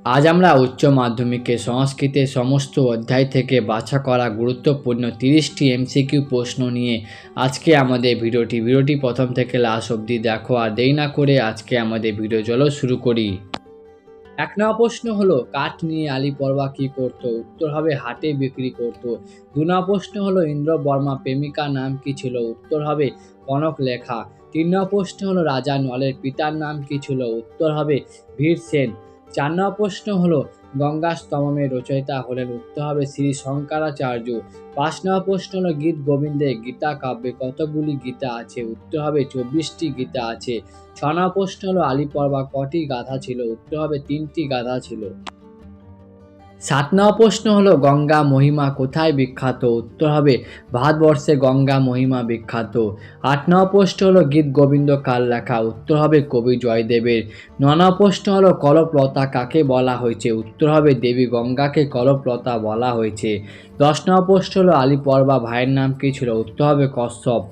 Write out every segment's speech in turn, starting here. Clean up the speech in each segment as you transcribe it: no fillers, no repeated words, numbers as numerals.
আজ আমরা উচ্চ মাধ্যমিকে সংস্কৃতের সমস্ত অধ্যায় থেকে বাছা করা গুরুত্বপূর্ণ 30টি এমসিকিউ প্রশ্ন নিয়ে আজকে আমাদের ভিডিওটি প্রথম থেকে লাস্ট অবধি দেখো। আর দেরি না করে আজকে আমাদের ভিডিও চলো শুরু করি। 1 নম্বর প্রশ্ন হলো, কাঠ নিয়ে আলী পরবা কি করতো? উত্তর হবে হাটে বিক্রি করত। 2 নম্বর প্রশ্ন হলো, ইন্দ্র বর্মা প্রেমিকার নাম কি ছিল? উত্তর হবে কনক লেখা। 3 নম্বর প্রশ্ন হলো, রাজা নলের পিতার নাম কি ছিল? উত্তর হবে বীর সেন। 4 নম্বর প্রশ্ন হলো, গঙ্গা স্তবমের রচয়িতা হলেন? উত্তর হবে শ্রী শঙ্করাচার্য। 5 নম্বর প্রশ্ন হলো, গীত গোবিন্দে গীতা কাব্যে কতগুলি গীতা আছে? উত্তর হবে 24টি গীতা আছে। 6 নম্বর প্রশ্ন হলো, আলী পরবা কটি গাধা ছিল? উত্তর হবে 3টি গাধা ছিল। 7 নম্বর প্রশ্ন হলো, গঙ্গা মহিমা কোথায় বিখ্যাত? উত্তর হবে ভারতবর্ষে গঙ্গা মহিমা বিখ্যাত। 8 নম্বর প্রশ্ন হলো, গীত গোবিন্দ কার লেখা? উত্তর হবে কবি জয়দেবের। 9 নম্বর প্রশ্ন হলো, কল্পলতা কাকে বলা হয়েছে? উত্তর হবে দেবী গঙ্গাকে কল্পলতা বলা হয়েছে। 10 নম্বর প্রশ্ন হলো, আলী পরবা ভাইয়ের নাম কি ছিল? উত্তর হবে কশ্যপ।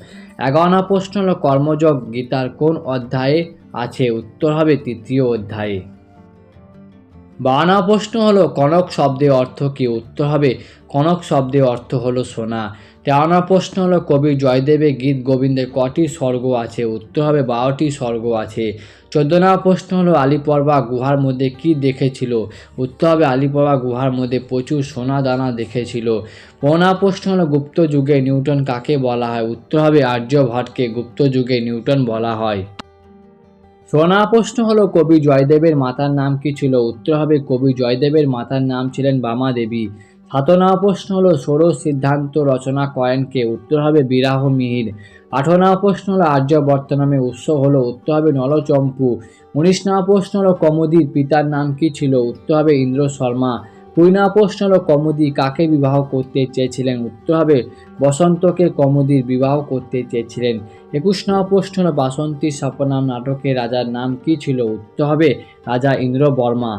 11 নম্বর প্রশ্ন হলো, কর্মযোগ গীতার কোন অধ্যায়ে আছে? উত্তর হবে 3য় অধ্যায়ে। 12 নম্বর প্রশ্ন হলো, কনক শব্দের অর্থ কি? উত্তর হবে কনক শব্দের অর্থ হলো সোনা। 13 নম্বর প্রশ্ন হলো, কবি জয়দেবের গীত গোবিন্দে কটি স্বর্গ আছে? উত্তর হবে 12টি স্বর্গ আছে। 14 নম্বর প্রশ্ন হলো, আলী পরবা গুহার মধ্যে কি দেখেছিল? উত্তর হবে আলী পরবা গুহার মধ্যে প্রচুর সোনা দানা দেখেছিল। 15 নম্বর প্রশ্ন হলো, গুপ্ত যুগে নিউটন কাকে বলা হয়? উত্তর হবে আর্যভট্টকে গুপ্ত যুগে নিউটন বলা হয়। 16 নম্বর প্রশ্ন হলো, কবি জয়দেবের মাতার নাম কি ছিল? উত্তর হবে কবি জয়দেবের মাতার নাম ছিলেন বামা দেবী। 17 নম্বর প্রশ্ন হলো, ষোড়শ সিদ্ধান্ত রচনা করেন কে? উত্তর হবে বিরাহ মিহির। 18 নম্বর প্রশ্ন হলো, আর্যভট্ট নামে উৎস হলো? উত্তর হবে নলচম্পু। 19 নম্বর প্রশ্ন হলো, কমোদির পিতার নাম কি ছিল? উত্তর হবে ইন্দ্র শর্মা। 20 নম্বর প্রশ্ন হলো, কমোদি কাকে বিবাহ করতে চেয়েছিলেন? উত্তর হবে বসন্তকে কমোদির বিবাহ করতে চেয়েছিলেন। 21 নম্বর প্রশ্ন হলো, বাসন্তী সপ্পনাম নাটকের রাজার নাম কি ছিল? উত্তর হবে রাজা ইন্দ্রবর্মা।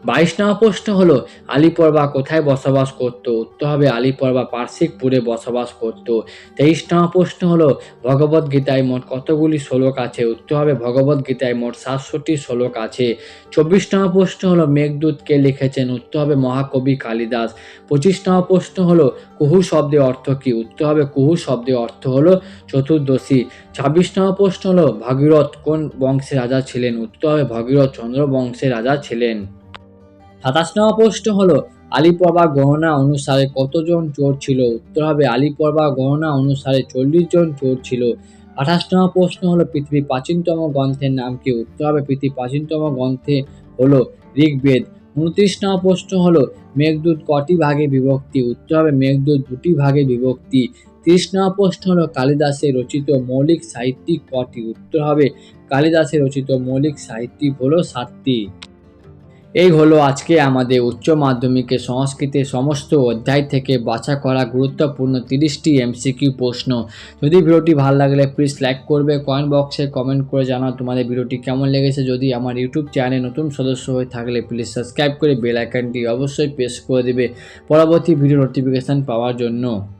22 নম্বর প্রশ্ন হলো, আলী পরবা কোথায় বসবাস করত? উত্তর হবে আলী পরবা পার্শ্বিকপুরে বসবাস করত। 23 নম্বর প্রশ্ন হলো, ভগবদ গীতায় মোট কতগুলি শ্লোক আছে? উত্তর হবে ভগবদ গীতায় মোট 700টি শ্লোক আছে। 24 নম্বর প্রশ্ন হলো, মেঘদূত কে লিখেছেন? উত্তর হবে মহাকবি কালিদাস। 25 নম্বর প্রশ্ন হলো, কুহু শব্দের অর্থ কি? উত্তর হবে কুহু শব্দের অর্থ হলো চতুর্দশী। 26 নম্বর প্রশ্ন হলো, ভগীরথ কোন বংশের রাজা ছিলেন? উত্তর হবে ভগীরথ চন্দ্র বংশের রাজা ছিলেন। 27 নম্বর প্রশ্ন হলো, আলী পরবা গণনা অনুসারে কতজন চোর ছিল? উত্তর হবে আলী পরবা গণনা অনুসারে 40 জন চোর ছিল। 28 নম্বর প্রশ্ন হলো, পৃথিবীর প্রাচীনতম গ্রন্থের নাম কি? উত্তর হবে পৃথিবীর প্রাচীনতম গ্রন্থে হলো ঋগ্বেদ। 29 নম্বর প্রশ্ন হলো, মেঘদূত কটি ভাগে বিভক্তি? উত্তর হবে মেঘদূত 2টি ভাগে বিভক্তি। 30 নম্বর প্রশ্ন হলো, কালিদাসের রচিত মৌলিক সাহিত্যিক কটি? উত্তর হবে কালিদাসের রচিত মৌলিক সাহিত্যিক হলো 7টি। এই হলো আজকে আমাদের উচ্চ মাধ্যমিকে সংস্কৃতের সমস্ত অধ্যায় থেকে বাছা করা গুরুত্বপূর্ণ 30টি এমসিকিউ প্রশ্ন। যদি ভিডিওটি ভালো লাগলে প্লিজ লাইক করবে, কমেন্ট বক্সে কমেন্ট করে জানাও তোমাদের ভিডিওটি কেমন লেগেছে। যদি আমার ইউটিউব চ্যানেলে নতুন সদস্য হয়ে থাকলে প্লিজ সাবস্ক্রাইব করে বেল আইকনটি অবশ্যই প্রেস করে দেবে পরবর্তী ভিডিও নোটিফিকেশান পাওয়ার জন্য।